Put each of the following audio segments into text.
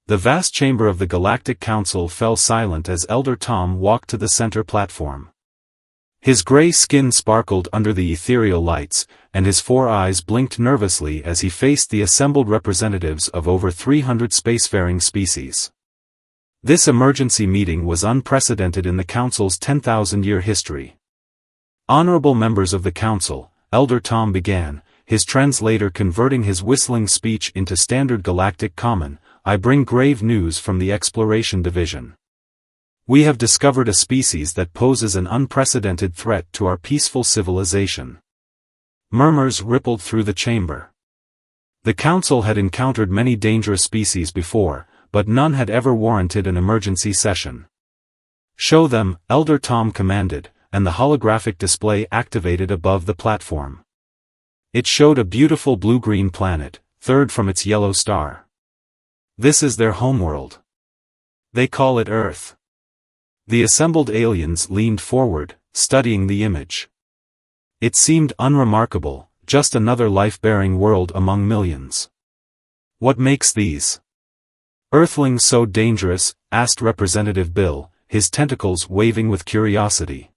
The vast chamber of the Galactic Council fell silent as Elder Tom walked to the center platform. His gray skin sparkled under the ethereal lights, and his 4 eyes blinked nervously as he faced the assembled representatives of over 300 spacefaring species. This emergency meeting was unprecedented in the Council's 10,000-year history. Honorable members of the Council, Elder Tom began, his translator converting his whistling speech into standard galactic common. I bring grave news from the Exploration Division. We have discovered a species that poses an unprecedented threat to our peaceful civilization. Murmurs rippled through the chamber. The Council had encountered many dangerous species before, but none had ever warranted an emergency session. Show them, Elder Tom commanded, and the holographic display activated above the platform. It showed a beautiful blue-green planet, third from its yellow star. This is their homeworld. They call it Earth. The assembled aliens leaned forward, studying the image. It seemed unremarkable, just another life-bearing world among millions. What makes these Earthlings so dangerous? Asked Representative Bill, his tentacles waving with curiosity.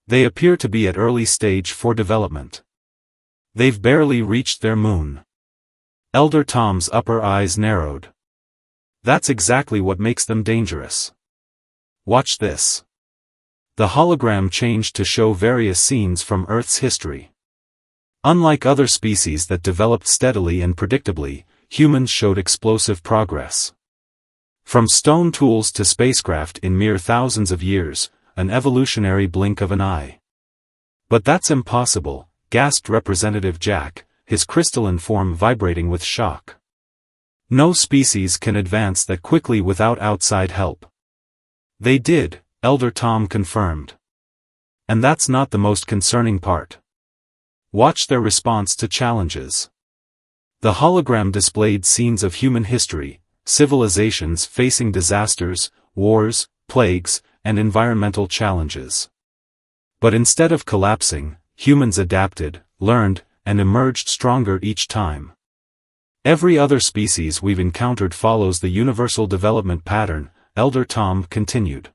They appear to be at early stage for development. They've barely reached their moon. Elder Tom's upper eyes narrowed. That's exactly what makes them dangerous. Watch this. The hologram changed to show various scenes from Earth's history. Unlike other species that developed steadily and predictably, humans showed explosive progress. From stone tools to spacecraft in mere thousands of years, an evolutionary blink of an eye. But that's impossible, gasped Representative Jack, his crystalline form vibrating with shock. No species can advance that quickly without outside help. They did, Elder Tom confirmed. And that's not the most concerning part. Watch their response to challenges. The hologram displayed scenes of human history, civilizations facing disasters, wars, plagues, and environmental challenges. But instead of collapsing, humans adapted, learned, and emerged stronger each time. Every other species we've encountered follows the universal development pattern, Elder Tom continued.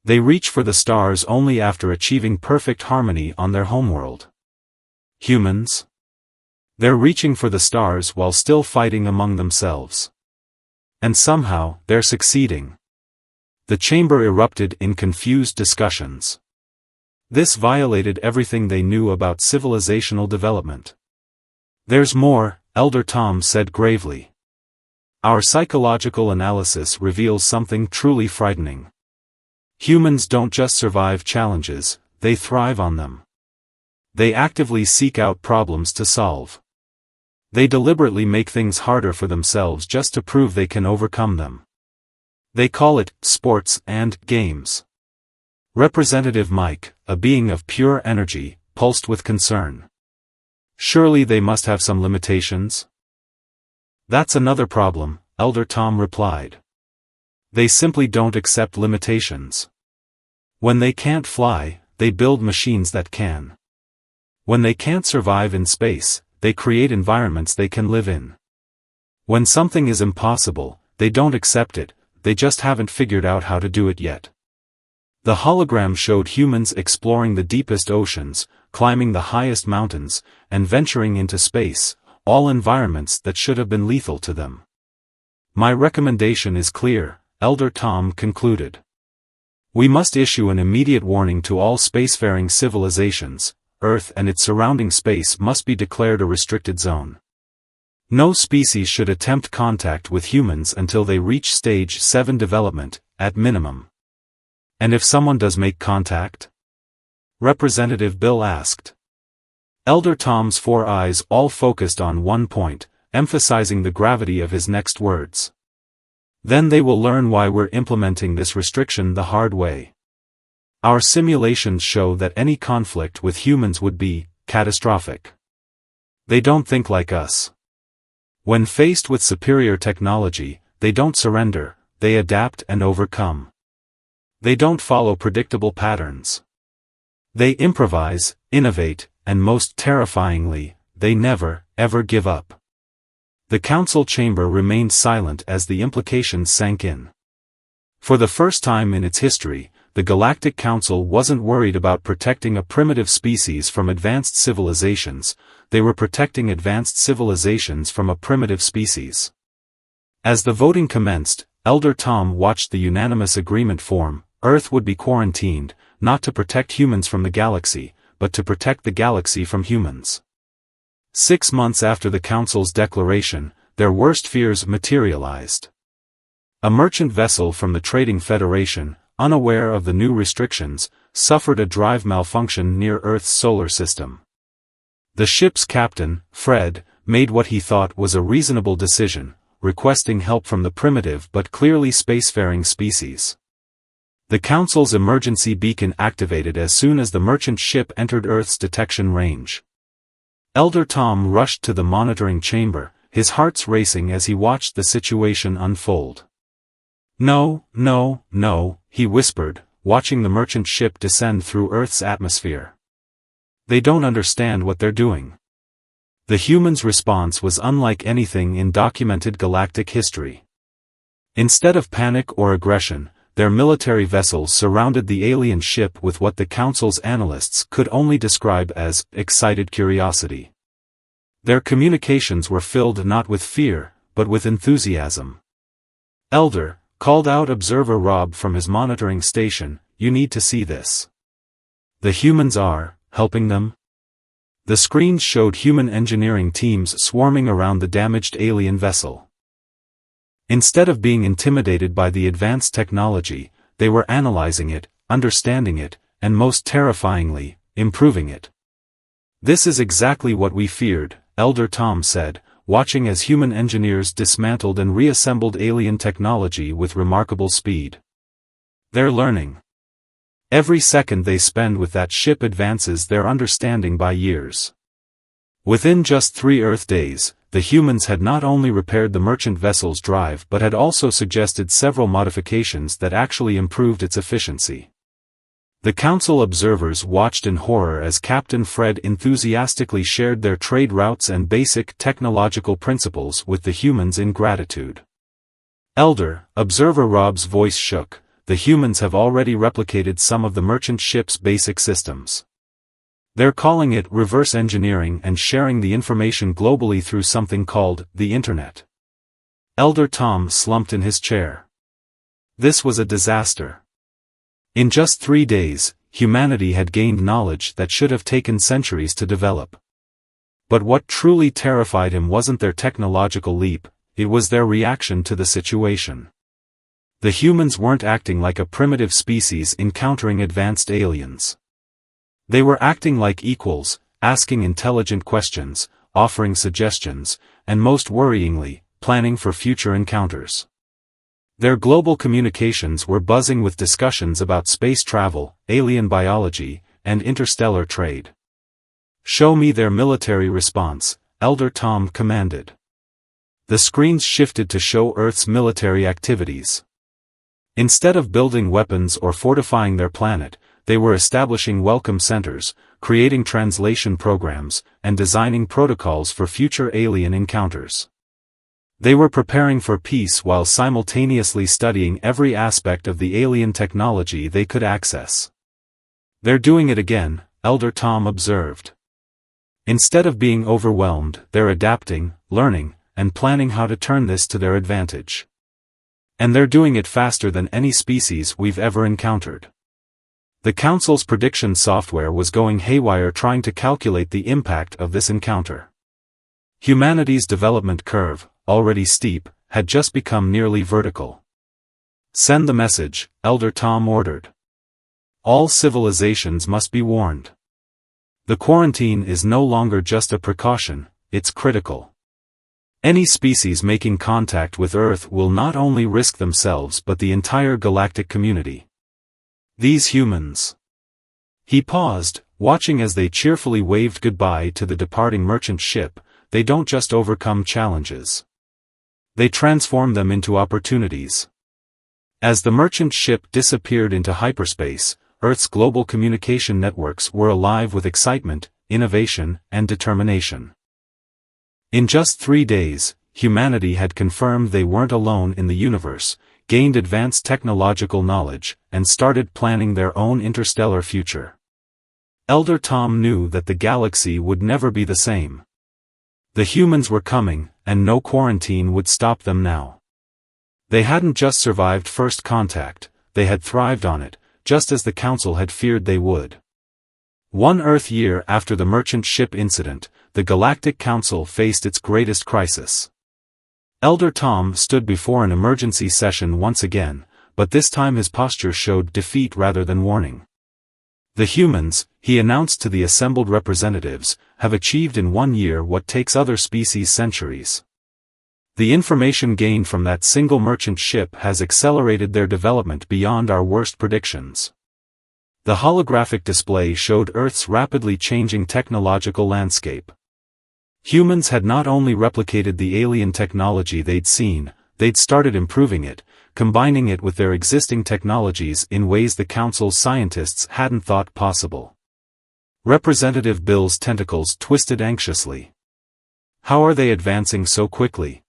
They reach for the stars only after achieving perfect harmony on their homeworld. Humans? They're reaching for the stars while still fighting among themselves. And somehow, they're succeeding. The chamber erupted in confused discussions. This violated everything they knew about civilizational development. There's more, Elder Tom said gravely. Our psychological analysis reveals something truly frightening. Humans don't just survive challenges, they thrive on them. They actively seek out problems to solve. They deliberately make things harder for themselves just to prove they can overcome them. They call it sports and games. Representative Mike, a being of pure energy, pulsed with concern. Surely they must have some limitations? That's another problem, Elder Tom replied. They simply don't accept limitations. When they can't fly, they build machines that can. When they can't survive in space, they create environments they can live in. When something is impossible, they don't accept it, they just haven't figured out how to do it yet. The hologram showed humans exploring the deepest oceans, climbing the highest mountains, and venturing into space, all environments that should have been lethal to them. My recommendation is clear, Elder Tom concluded. We must issue an immediate warning to all spacefaring civilizations. Earth and its surrounding space must be declared a restricted zone. No species should attempt contact with humans until they reach stage 7 development, at minimum. And if someone does make contact? Representative Bill asked. Elder Tom's 4 eyes all focused on one point, emphasizing the gravity of his next words. Then they will learn why we're implementing this restriction the hard way. Our simulations show that any conflict with humans would be catastrophic. They don't think like us. When faced with superior technology, they don't surrender, they adapt and overcome. They don't follow predictable patterns. They improvise, innovate, and most terrifyingly, they never, ever give up. The council chamber remained silent as the implications sank in. For the first time in its history, the Galactic Council wasn't worried about protecting a primitive species from advanced civilizations, they were protecting advanced civilizations from a primitive species. As the voting commenced, Elder Tom watched the unanimous agreement form: Earth would be quarantined, not to protect humans from the galaxy, but to protect the galaxy from humans. 6 months after the Council's declaration, their worst fears materialized. A merchant vessel from the Trading Federation, unaware of the new restrictions, suffered a drive malfunction near Earth's solar system. The ship's captain, Fred, made what he thought was a reasonable decision, requesting help from the primitive but clearly spacefaring species. The Council's emergency beacon activated as soon as the merchant ship entered Earth's detection range. Elder Tom rushed to the monitoring chamber, his heart racing as he watched the situation unfold. "No, no, no," he whispered, watching the merchant ship descend through Earth's atmosphere. "They don't understand what they're doing." The humans' response was unlike anything in documented galactic history. Instead of panic or aggression, their military vessels surrounded the alien ship with what the Council's analysts could only describe as excited curiosity. Their communications were filled not with fear, but with enthusiasm. "Elder," called out Observer Rob from his monitoring station, "you need to see this. The humans are helping them." The screens showed human engineering teams swarming around the damaged alien vessel. Instead of being intimidated by the advanced technology, they were analyzing it, understanding it, and most terrifyingly, improving it. "This is exactly what we feared," Elder Tom said, watching as human engineers dismantled and reassembled alien technology with remarkable speed. "They're learning. Every second they spend with that ship advances their understanding by years." Within just 3 Earth days, the humans had not only repaired the merchant vessel's drive but had also suggested several modifications that actually improved its efficiency. The Council observers watched in horror as Captain Fred enthusiastically shared their trade routes and basic technological principles with the humans in gratitude. "Elder," Observer Rob's voice shook, "the humans have already replicated some of the merchant ship's basic systems. They're calling it reverse engineering and sharing the information globally through something called the Internet." Elder Tom slumped in his chair. This was a disaster. In just 3 days, humanity had gained knowledge that should have taken centuries to develop. But what truly terrified him wasn't their technological leap, it was their reaction to the situation. The humans weren't acting like a primitive species encountering advanced aliens. They were acting like equals, asking intelligent questions, offering suggestions, and most worryingly, planning for future encounters. Their global communications were buzzing with discussions about space travel, alien biology, and interstellar trade. "Show me their military response," Elder Tom commanded. The screens shifted to show Earth's military activities. Instead of building weapons or fortifying their planet, they were establishing welcome centers, creating translation programs, and designing protocols for future alien encounters. They were preparing for peace while simultaneously studying every aspect of the alien technology they could access. "They're doing it again," Elder Tom observed. Instead of being overwhelmed, they're adapting, learning, and planning how to turn this to their advantage. And they're doing it faster than any species we've ever encountered. The Council's prediction software was going haywire trying to calculate the impact of this encounter. Humanity's development curve, already steep, had just become nearly vertical. "Send the message," Elder Tom ordered. "All civilizations must be warned. The quarantine is no longer just a precaution, it's critical. Any species making contact with Earth will not only risk themselves but the entire galactic community. These humans." He paused, watching as they cheerfully waved goodbye to the departing merchant ship. "They don't just overcome challenges. They transform them into opportunities." As the merchant ship disappeared into hyperspace, Earth's global communication networks were alive with excitement, innovation, and determination. In just 3 days, humanity had confirmed they weren't alone in the universe, gained advanced technological knowledge, and started planning their own interstellar future. Elder Tom knew that the galaxy would never be the same. The humans were coming, and no quarantine would stop them now. They hadn't just survived first contact, they had thrived on it, just as the Council had feared they would. 1 Earth year after the merchant ship incident, the Galactic Council faced its greatest crisis. Elder Tom stood before an emergency session once again, but this time his posture showed defeat rather than warning. The humans, he announced to the assembled representatives, have achieved in 1 year what takes other species centuries. The information gained from that single merchant ship has accelerated their development beyond our worst predictions. The holographic display showed Earth's rapidly changing technological landscape. Humans had not only replicated the alien technology they'd seen, they'd started improving it, combining it with their existing technologies in ways the Council's scientists hadn't thought possible. Representative Bill's tentacles twisted anxiously. How are they advancing so quickly?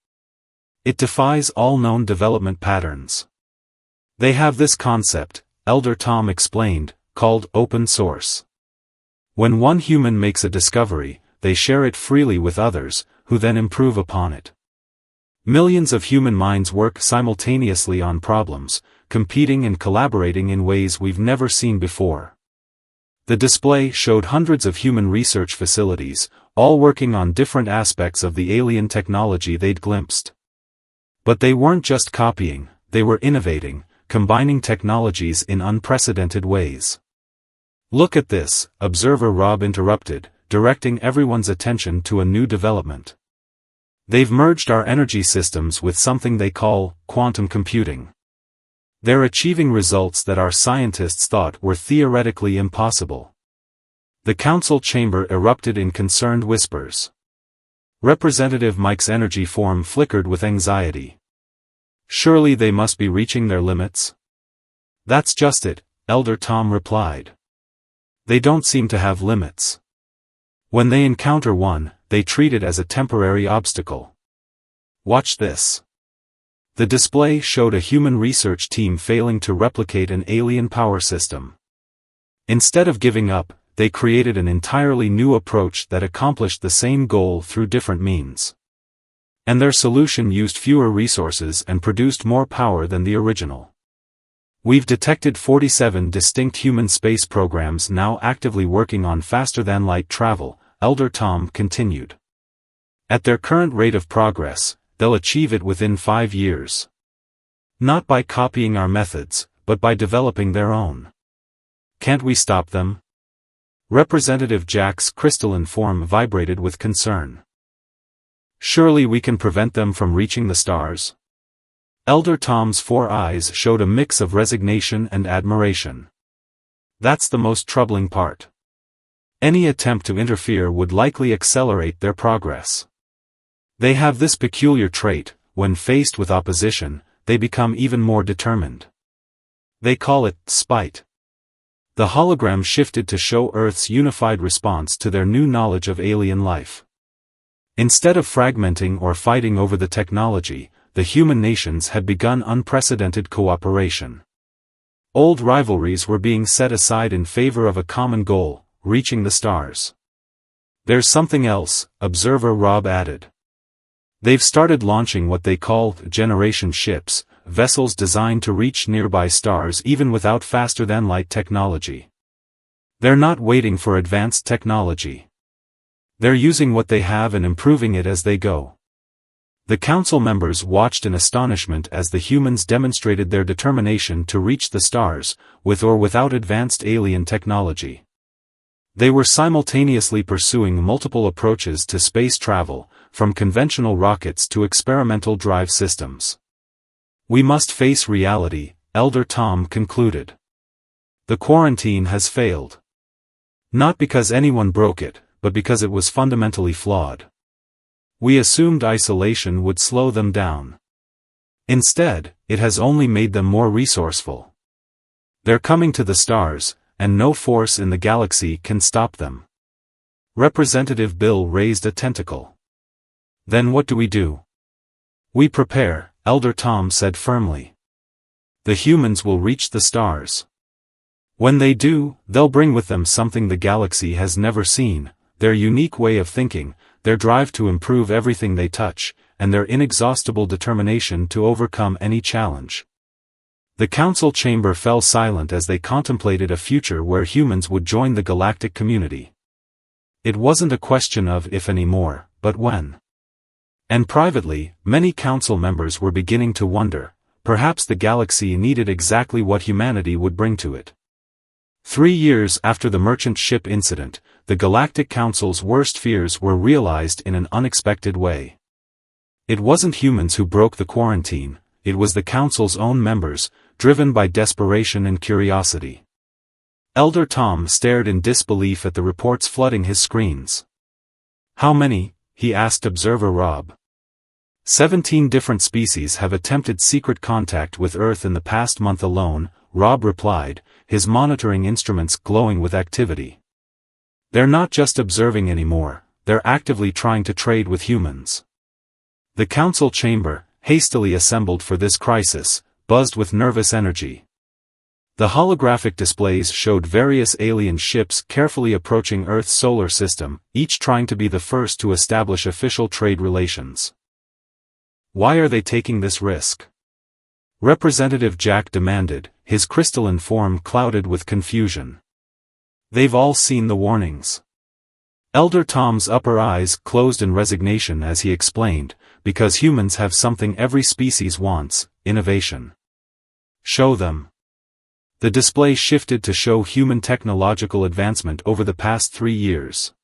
It defies all known development patterns. They have this concept, Elder Tom explained, called open source. When one human makes a discovery, they share it freely with others, who then improve upon it. Millions of human minds work simultaneously on problems, competing and collaborating in ways we've never seen before. The display showed hundreds of human research facilities, all working on different aspects of the alien technology they'd glimpsed. But they weren't just copying, they were innovating, combining technologies in unprecedented ways. Look at this, Observer Rob interrupted, directing everyone's attention to a new development. They've merged our energy systems with something they call quantum computing. They're achieving results that our scientists thought were theoretically impossible. The council chamber erupted in concerned whispers. Representative Mike's energy form flickered with anxiety. Surely they must be reaching their limits? That's just it, Elder Tom replied. They don't seem to have limits. When they encounter one, they treat it as a temporary obstacle. Watch this. The display showed a human research team failing to replicate an alien power system. Instead of giving up, they created an entirely new approach that accomplished the same goal through different means. And their solution used fewer resources and produced more power than the original. We've detected 47 distinct human space programs now actively working on faster-than-light travel, Elder Tom continued. At their current rate of progress, they'll achieve it within 5 years. Not by copying our methods, but by developing their own. Can't we stop them? Representative Jack's crystalline form vibrated with concern. Surely we can prevent them from reaching the stars? Elder Tom's 4 eyes showed a mix of resignation and admiration. That's the most troubling part. Any attempt to interfere would likely accelerate their progress. They have this peculiar trait, when faced with opposition, they become even more determined. They call it spite. The hologram shifted to show Earth's unified response to their new knowledge of alien life. Instead of fragmenting or fighting over the technology, the human nations had begun unprecedented cooperation. Old rivalries were being set aside in favor of a common goal, reaching the stars. There's something else, Observer Rob added. They've started launching what they call generation ships, vessels designed to reach nearby stars even without faster-than-light technology. They're not waiting for advanced technology. They're using what they have and improving it as they go. The council members watched in astonishment as the humans demonstrated their determination to reach the stars, with or without advanced alien technology. They were simultaneously pursuing multiple approaches to space travel, from conventional rockets to experimental drive systems. We must face reality, Elder Tom concluded. The quarantine has failed. Not because anyone broke it, but because it was fundamentally flawed. We assumed isolation would slow them down. Instead, it has only made them more resourceful. They're coming to the stars, and no force in the galaxy can stop them. Representative Bill raised a tentacle. Then what do we do? We prepare, Elder Tom said firmly. The humans will reach the stars. When they do, they'll bring with them something the galaxy has never seen, their unique way of thinking, their drive to improve everything they touch, and their inexhaustible determination to overcome any challenge. The council chamber fell silent as they contemplated a future where humans would join the galactic community. It wasn't a question of if anymore, but when. And privately, many council members were beginning to wonder, perhaps the galaxy needed exactly what humanity would bring to it. 3 years after the merchant ship incident, the Galactic Council's worst fears were realized in an unexpected way. It wasn't humans who broke the quarantine, it was the Council's own members, driven by desperation and curiosity. Elder Tom stared in disbelief at the reports flooding his screens. How many? He asked Observer Rob. 17 different species have attempted secret contact with Earth in the past month alone, Rob replied, his monitoring instruments glowing with activity. They're not just observing anymore, they're actively trying to trade with humans. The council chamber, hastily assembled for this crisis, buzzed with nervous energy. The holographic displays showed various alien ships carefully approaching Earth's solar system, each trying to be the first to establish official trade relations. Why are they taking this risk? Representative Jack demanded, his crystalline form clouded with confusion. They've all seen the warnings. Elder Tom's upper eyes closed in resignation as he explained, because humans have something every species wants, innovation. Show them. The display shifted to show human technological advancement over the past 3 years.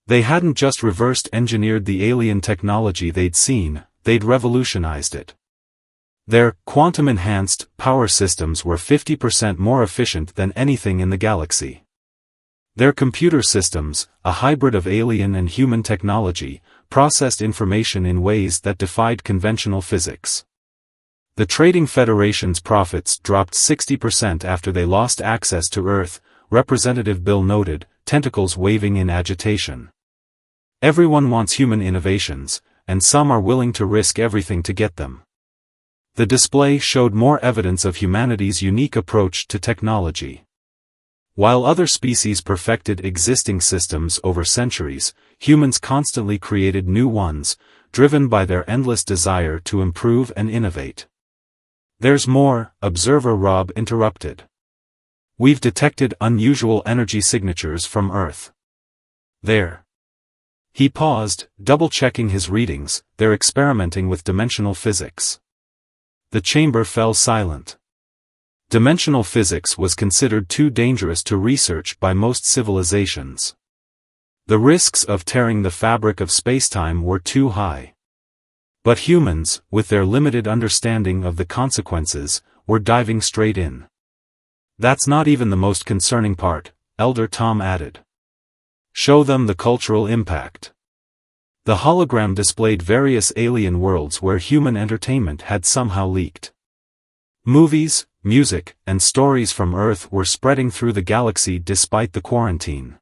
They hadn't just reversed engineered the alien technology they'd seen, they'd revolutionized it. Their quantum-enhanced power systems were 50% more efficient than anything in the galaxy. Their computer systems, a hybrid of alien and human technology, processed information in ways that defied conventional physics. The Trading Federation's profits dropped 60% after they lost access to Earth, Representative Bill noted, tentacles waving in agitation. Everyone wants human innovations, and some are willing to risk everything to get them. The display showed more evidence of humanity's unique approach to technology. While other species perfected existing systems over centuries, humans constantly created new ones, driven by their endless desire to improve and innovate. There's more, Observer Rob interrupted. We've detected unusual energy signatures from Earth. There. He paused, double-checking his readings, they're experimenting with dimensional physics. The chamber fell silent. Dimensional physics was considered too dangerous to research by most civilizations. The risks of tearing the fabric of spacetime were too high. But humans, with their limited understanding of the consequences, were diving straight in. That's not even the most concerning part, Elder Tom added. Show them the cultural impact. The hologram displayed various alien worlds where human entertainment had somehow leaked. Movies, music, and stories from Earth were spreading through the galaxy despite the quarantine.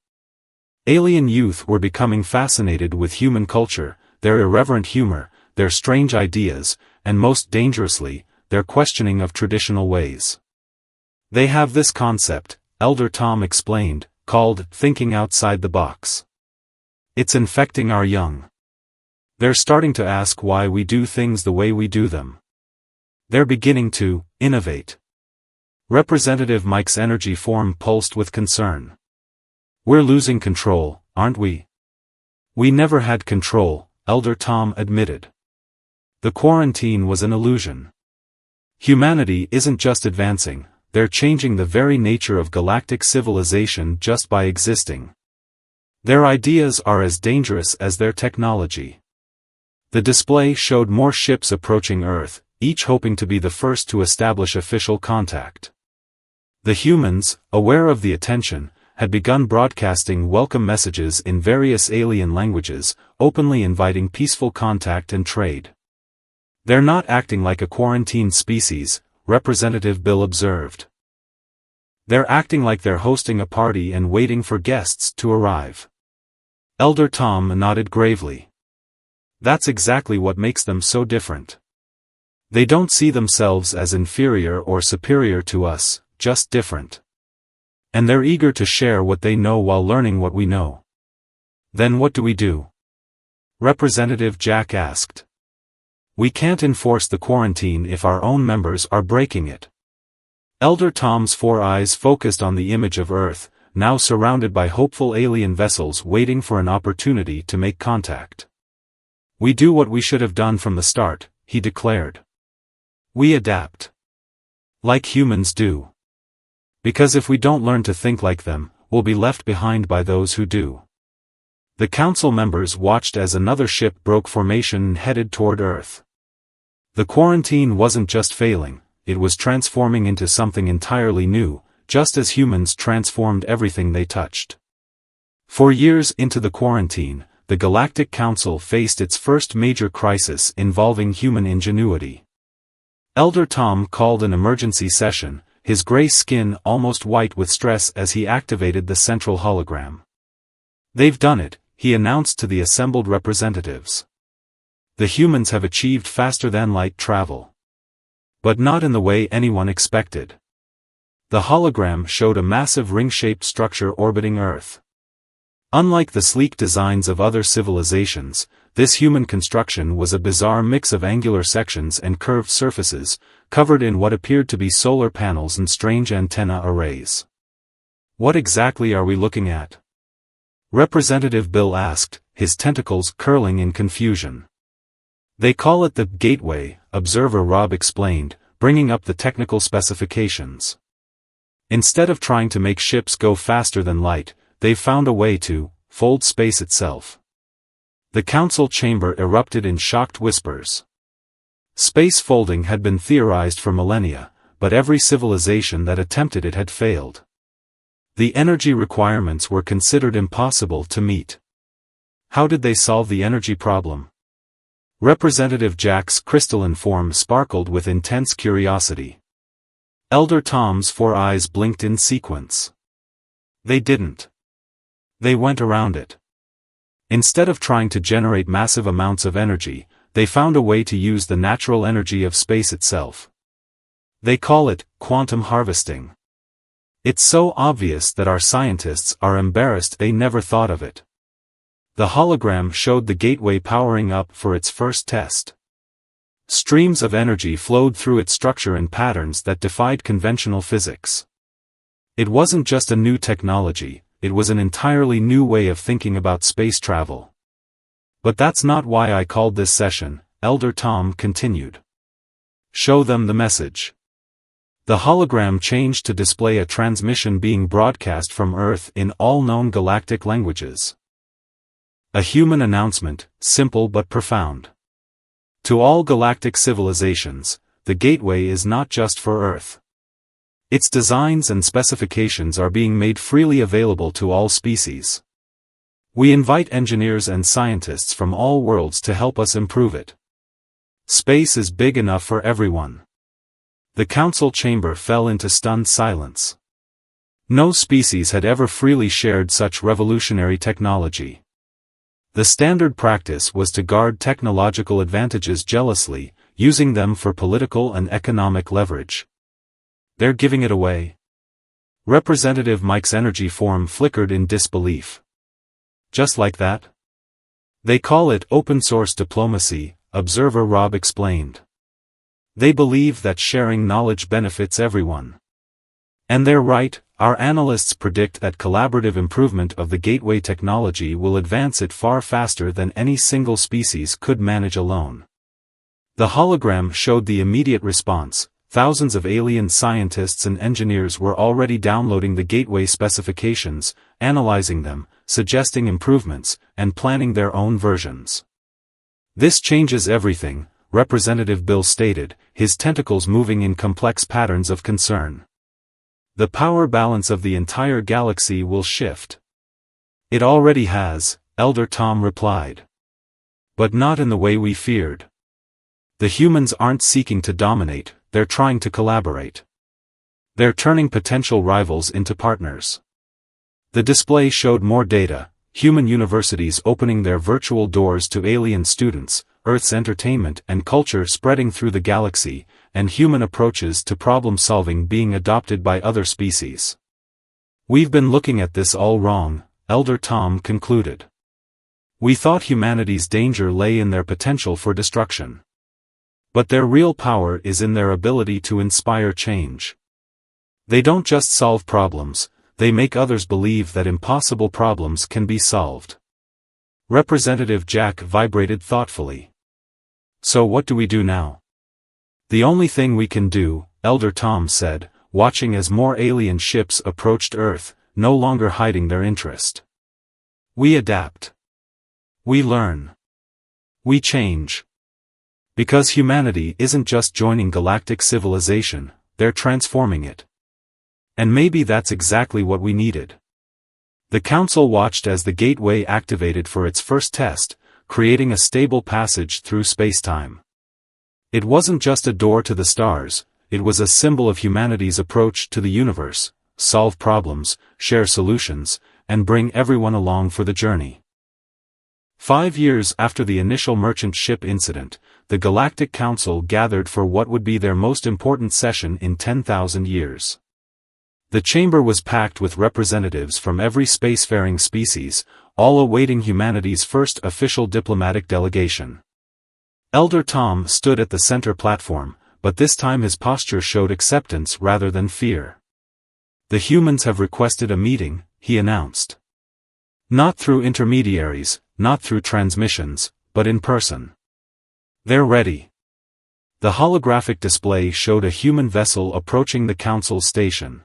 Alien youth were becoming fascinated with human culture, their irreverent humor, their strange ideas, and most dangerously, their questioning of traditional ways. They have this concept, Elder Tom explained, called thinking outside the box. It's infecting our young. They're starting to ask why we do things the way we do them. They're beginning to innovate. Representative Mike's energy form pulsed with concern. We're losing control, aren't we? We never had control, Elder Tom admitted. The quarantine was an illusion. Humanity isn't just advancing, they're changing the very nature of galactic civilization just by existing. Their ideas are as dangerous as their technology. The display showed more ships approaching Earth, each hoping to be the first to establish official contact. The humans, aware of the attention, had begun broadcasting welcome messages in various alien languages, openly inviting peaceful contact and trade. They're not acting like a quarantined species, Representative Bill observed. They're acting like they're hosting a party and waiting for guests to arrive. Elder Tom nodded gravely. That's exactly what makes them so different. They don't see themselves as inferior or superior to us, just different. And they're eager to share what they know while learning what we know. Then what do we do? Representative Jack asked. We can't enforce the quarantine if our own members are breaking it. Elder Tom's 4 eyes focused on the image of Earth, now surrounded by hopeful alien vessels waiting for an opportunity to make contact. We do what we should have done from the start, he declared. We adapt. Like humans do. Because if we don't learn to think like them, we'll be left behind by those who do. The council members watched as another ship broke formation and headed toward Earth. The quarantine wasn't just failing, it was transforming into something entirely new, just as humans transformed everything they touched. 4 years into the quarantine, the Galactic Council faced its first major crisis involving human ingenuity. Elder Tom called an emergency session, his gray skin almost white with stress as he activated the central hologram. They've done it, he announced to the assembled representatives. The humans have achieved faster-than-light travel. But not in the way anyone expected. The hologram showed a massive ring-shaped structure orbiting Earth. Unlike the sleek designs of other civilizations, this human construction was a bizarre mix of angular sections and curved surfaces, covered in what appeared to be solar panels and strange antenna arrays. What exactly are we looking at? Representative Bill asked, his tentacles curling in confusion. They call it the Gateway, Observer Rob explained, bringing up the technical specifications. Instead of trying to make ships go faster than light, they've found a way to fold space itself. The council chamber erupted in shocked whispers. Space folding had been theorized for millennia, but every civilization that attempted it had failed. The energy requirements were considered impossible to meet. How did they solve the energy problem? Representative Jack's crystalline form sparkled with intense curiosity. Elder Tom's 4 eyes blinked in sequence. They didn't. They went around it. Instead of trying to generate massive amounts of energy, they found a way to use the natural energy of space itself. They call it quantum harvesting. It's so obvious that our scientists are embarrassed they never thought of it. The hologram showed the gateway powering up for its first test. Streams of energy flowed through its structure in patterns that defied conventional physics. It wasn't just a new technology, it was an entirely new way of thinking about space travel. But that's not why I called this session, Elder Tom continued. Show them the message. The hologram changed to display a transmission being broadcast from Earth in all known galactic languages. A human announcement, simple but profound. To all galactic civilizations, the gateway is not just for Earth. Its designs and specifications are being made freely available to all species. We invite engineers and scientists from all worlds to help us improve it. Space is big enough for everyone. The council chamber fell into stunned silence. No species had ever freely shared such revolutionary technology. The standard practice was to guard technological advantages jealously, using them for political and economic leverage. They're giving it away. Representative Mike's energy form flickered in disbelief. Just like that? They call it open-source diplomacy, Observer Rob explained. They believe that sharing knowledge benefits everyone. And they're right, our analysts predict that collaborative improvement of the gateway technology will advance it far faster than any single species could manage alone. The hologram showed the immediate response. Thousands of alien scientists and engineers were already downloading the gateway specifications, analyzing them, suggesting improvements, and planning their own versions. This changes everything, Representative Bill stated, his tentacles moving in complex patterns of concern. The power balance of the entire galaxy will shift. It already has, Elder Tom replied. But not in the way we feared. The humans aren't seeking to dominate, they're trying to collaborate. They're turning potential rivals into partners. The display showed more data, human universities opening their virtual doors to alien students, Earth's entertainment and culture spreading through the galaxy, and human approaches to problem-solving being adopted by other species. We've been looking at this all wrong, Elder Tom concluded. We thought humanity's danger lay in their potential for destruction. But their real power is in their ability to inspire change. They don't just solve problems, they make others believe that impossible problems can be solved. Representative Jack vibrated thoughtfully. So what do we do now? The only thing we can do, Elder Tom said, watching as more alien ships approached Earth, no longer hiding their interest. We adapt. We learn. We change. Because humanity isn't just joining galactic civilization, they're transforming it. And maybe that's exactly what we needed. The Council watched as the gateway activated for its first test, creating a stable passage through spacetime. It wasn't just a door to the stars, it was a symbol of humanity's approach to the universe: solve problems, share solutions, and bring everyone along for the journey. 5 years after the initial merchant ship incident, the Galactic Council gathered for what would be their most important session in 10,000 years. The chamber was packed with representatives from every spacefaring species, all awaiting humanity's first official diplomatic delegation. Elder Tom stood at the center platform, but this time his posture showed acceptance rather than fear. The humans have requested a meeting, he announced. Not through intermediaries, not through transmissions, but in person. They're ready. The holographic display showed a human vessel approaching the Council station.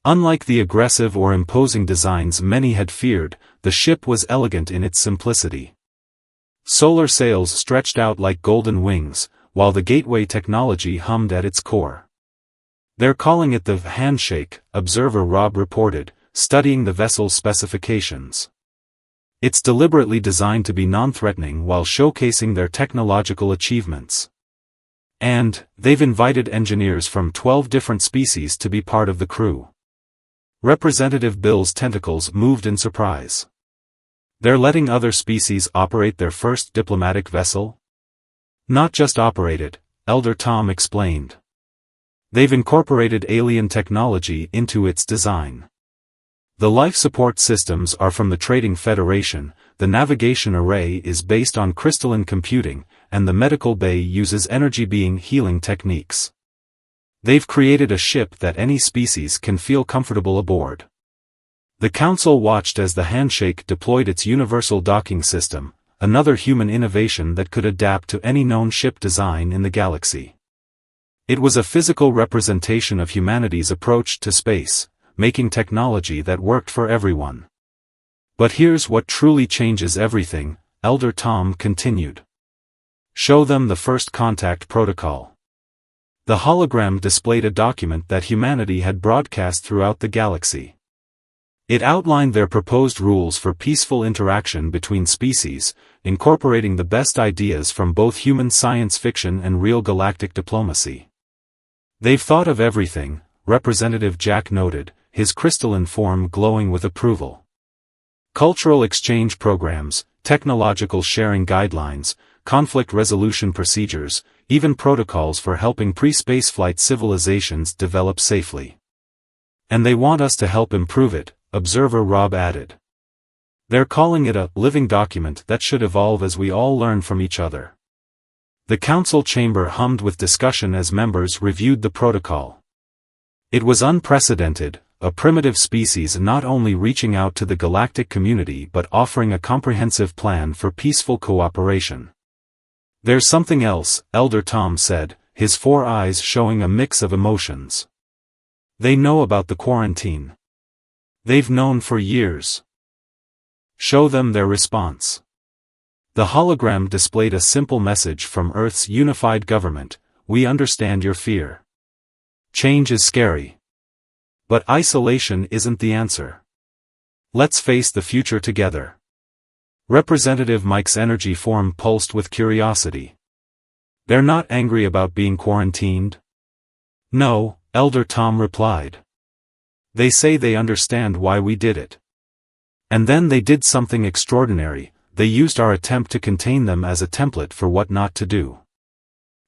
Unlike the aggressive or imposing designs many had feared, the ship was elegant in its simplicity. Solar sails stretched out like golden wings, while the gateway technology hummed at its core. They're calling it the handshake, observer Rob reported, studying the vessel's specifications. It's deliberately designed to be non-threatening while showcasing their technological achievements. And, they've invited engineers from 12 different species to be part of the crew. Representative Bill's tentacles moved in surprise. They're letting other species operate their first diplomatic vessel? Not just operate it, Elder Tom explained. They've incorporated alien technology into its design. The life support systems are from the Trading Federation, the navigation array is based on crystalline computing, and the medical bay uses energy being healing techniques. They've created a ship that any species can feel comfortable aboard. The Council watched as the handshake deployed its universal docking system, another human innovation that could adapt to any known ship design in the galaxy. It was a physical representation of humanity's approach to space, making technology that worked for everyone. But here's what truly changes everything, Elder Tom continued. Show them the first contact protocol. The hologram displayed a document that humanity had broadcast throughout the galaxy. It outlined their proposed rules for peaceful interaction between species, incorporating the best ideas from both human science fiction and real galactic diplomacy. They've thought of everything, Representative Jack noted, his crystalline form glowing with approval. Cultural exchange programs, technological sharing guidelines, conflict resolution procedures, even protocols for helping pre-spaceflight civilizations develop safely. And they want us to help improve it, observer Rob added. They're calling it a living document that should evolve as we all learn from each other. The Council chamber hummed with discussion as members reviewed the protocol. It was unprecedented, a primitive species not only reaching out to the galactic community but offering a comprehensive plan for peaceful cooperation. There's something else, Elder Tom said, his 4 eyes showing a mix of emotions. They know about the quarantine. They've known for years. Show them their response. The hologram displayed a simple message from Earth's unified government: we understand your fear. Change is scary. But isolation isn't the answer. Let's face the future together. Representative Mike's energy form pulsed with curiosity. They're not angry about being quarantined? No, Elder Tom replied. They say they understand why we did it. And then they did something extraordinary. They used our attempt to contain them as a template for what not to do.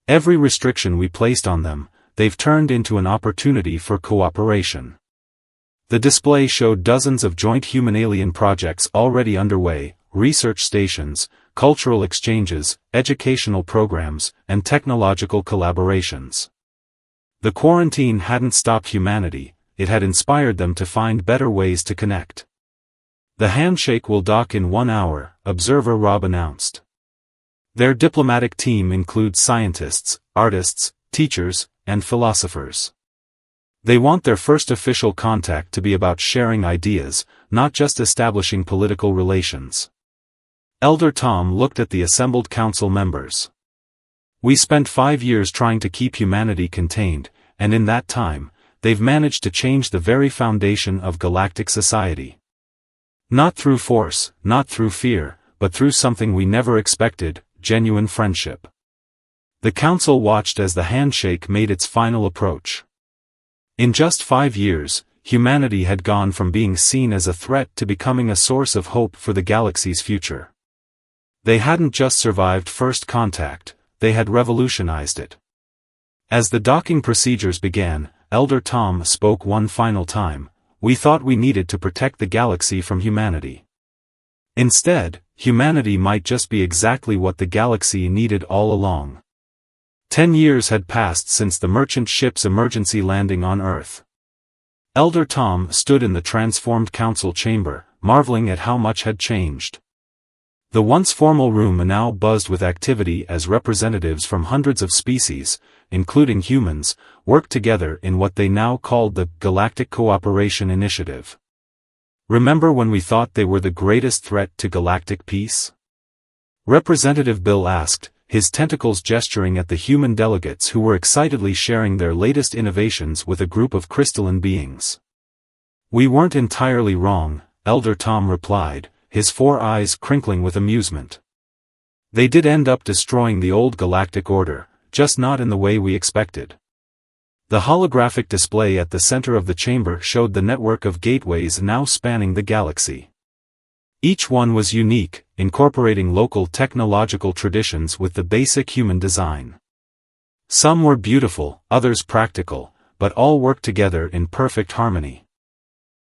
Every restriction we placed on them, they've turned into an opportunity for cooperation. The display showed dozens of joint human-alien projects already underway, research stations, cultural exchanges, educational programs, and technological collaborations. The quarantine hadn't stopped humanity, it had inspired them to find better ways to connect. The handshake will dock in 1 hour, Observer Rob announced. Their diplomatic team includes scientists, artists, teachers, and philosophers. They want their first official contact to be about sharing ideas, not just establishing political relations. Elder Tom looked at the assembled council members. We spent 5 years trying to keep humanity contained, and in that time, they've managed to change the very foundation of galactic society. Not through force, not through fear, but through something we never expected, genuine friendship. The council watched as the handshake made its final approach. In just 5 years, humanity had gone from being seen as a threat to becoming a source of hope for the galaxy's future. They hadn't just survived first contact, they had revolutionized it. As the docking procedures began, Elder Tom spoke one final time. We thought we needed to protect the galaxy from humanity. Instead, humanity might just be exactly what the galaxy needed all along. 10 years had passed since the merchant ship's emergency landing on Earth. Elder Tom stood in the transformed council chamber, marveling at how much had changed. The once formal room now buzzed with activity as representatives from hundreds of species, including humans, worked together in what they now called the Galactic Cooperation Initiative. Remember when we thought they were the greatest threat to galactic peace? Representative Bill asked, his tentacles gesturing at the human delegates who were excitedly sharing their latest innovations with a group of crystalline beings. We weren't entirely wrong, Elder Tom replied, his 4 eyes crinkling with amusement. They did end up destroying the old galactic order, just not in the way we expected. The holographic display at the center of the chamber showed the network of gateways now spanning the galaxy. Each one was unique, incorporating local technological traditions with the basic human design. Some were beautiful, others practical, but all worked together in perfect harmony.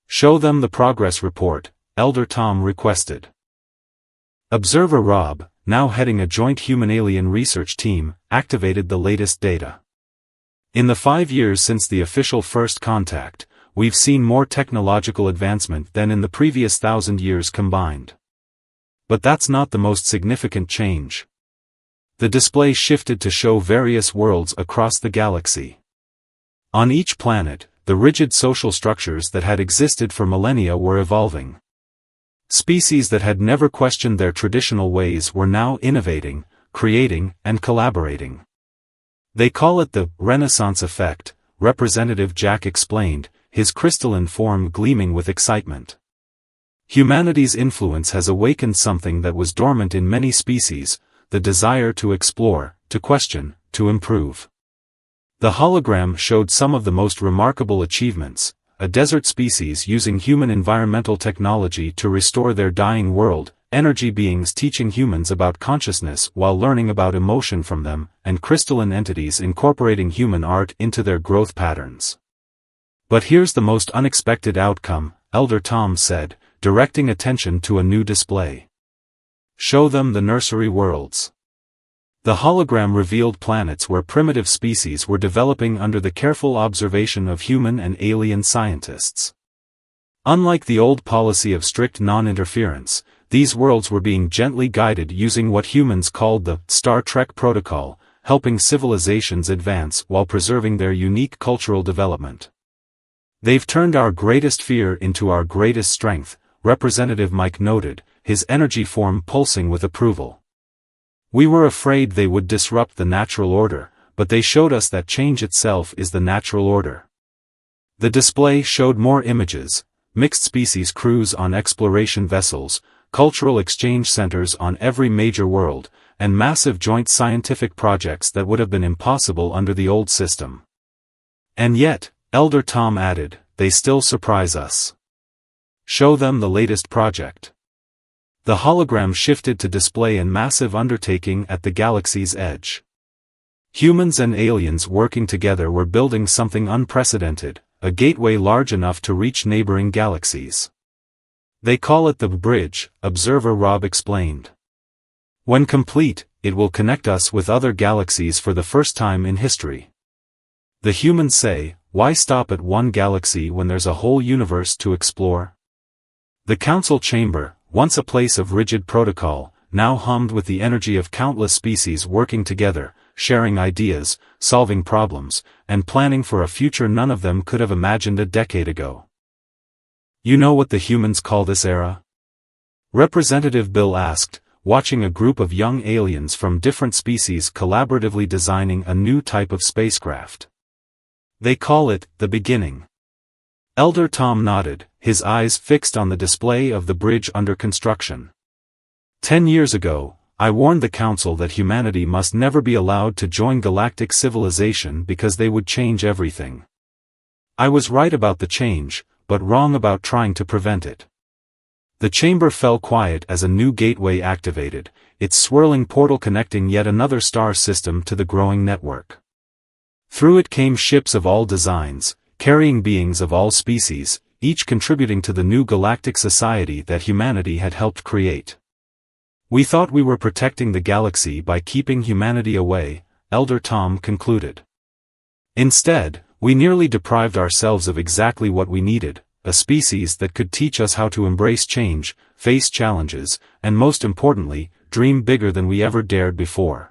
Show them the progress report, Elder Tom requested. Observer Rob, now heading a joint human-alien research team, activated the latest data. In the 5 years since the official first contact, we've seen more technological advancement than in the previous 1,000 years combined. But that's not the most significant change. The display shifted to show various worlds across the galaxy. On each planet, the rigid social structures that had existed for millennia were evolving. Species that had never questioned their traditional ways were now innovating, creating, and collaborating. They call it the Renaissance effect, Representative Jack explained, his crystalline form gleaming with excitement. Humanity's influence has awakened something that was dormant in many species, the desire to explore, to question, to improve. The hologram showed some of the most remarkable achievements, a desert species using human environmental technology to restore their dying world, energy beings teaching humans about consciousness while learning about emotion from them, and crystalline entities incorporating human art into their growth patterns. But here's the most unexpected outcome, Elder Tom said, directing attention to a new display. Show them the nursery worlds. The hologram revealed planets where primitive species were developing under the careful observation of human and alien scientists. Unlike the old policy of strict non-interference, these worlds were being gently guided using what humans called the Star Trek Protocol, helping civilizations advance while preserving their unique cultural development. They've turned our greatest fear into our greatest strength, Representative Mike noted, his energy form pulsing with approval. We were afraid they would disrupt the natural order, but they showed us that change itself is the natural order. The display showed more images, mixed species crews on exploration vessels, cultural exchange centers on every major world, and massive joint scientific projects that would have been impossible under the old system. And yet, Elder Tom added, they still surprise us. show them the latest project. The hologram shifted to display a massive undertaking at the galaxy's edge. Humans and aliens working together were building something unprecedented, a gateway large enough to reach neighboring galaxies. They call it the bridge, Observer Rob explained. When complete, it will connect us with other galaxies for the first time in history. The humans say, why stop at one galaxy when there's a whole universe to explore? The council chamber, once a place of rigid protocol, now hummed with the energy of countless species working together, sharing ideas, solving problems, and planning for a future none of them could have imagined a decade ago. You know what the humans call this era? Representative Bill asked, watching a group of young aliens from different species collaboratively designing a new type of spacecraft. They call it the beginning. Elder Tom nodded, his eyes fixed on the display of the bridge under construction. 10 years ago, I warned the Council that humanity must never be allowed to join galactic civilization because they would change everything. I was right about the change, but wrong about trying to prevent it. The chamber fell quiet as a new gateway activated, its swirling portal connecting yet another star system to the growing network. Through it came ships of all designs, carrying beings of all species, each contributing to the new galactic society that humanity had helped create. We thought we were protecting the galaxy by keeping humanity away, Elder Tom concluded. Instead, we nearly deprived ourselves of exactly what we needed, a species that could teach us how to embrace change, face challenges, and most importantly, dream bigger than we ever dared before.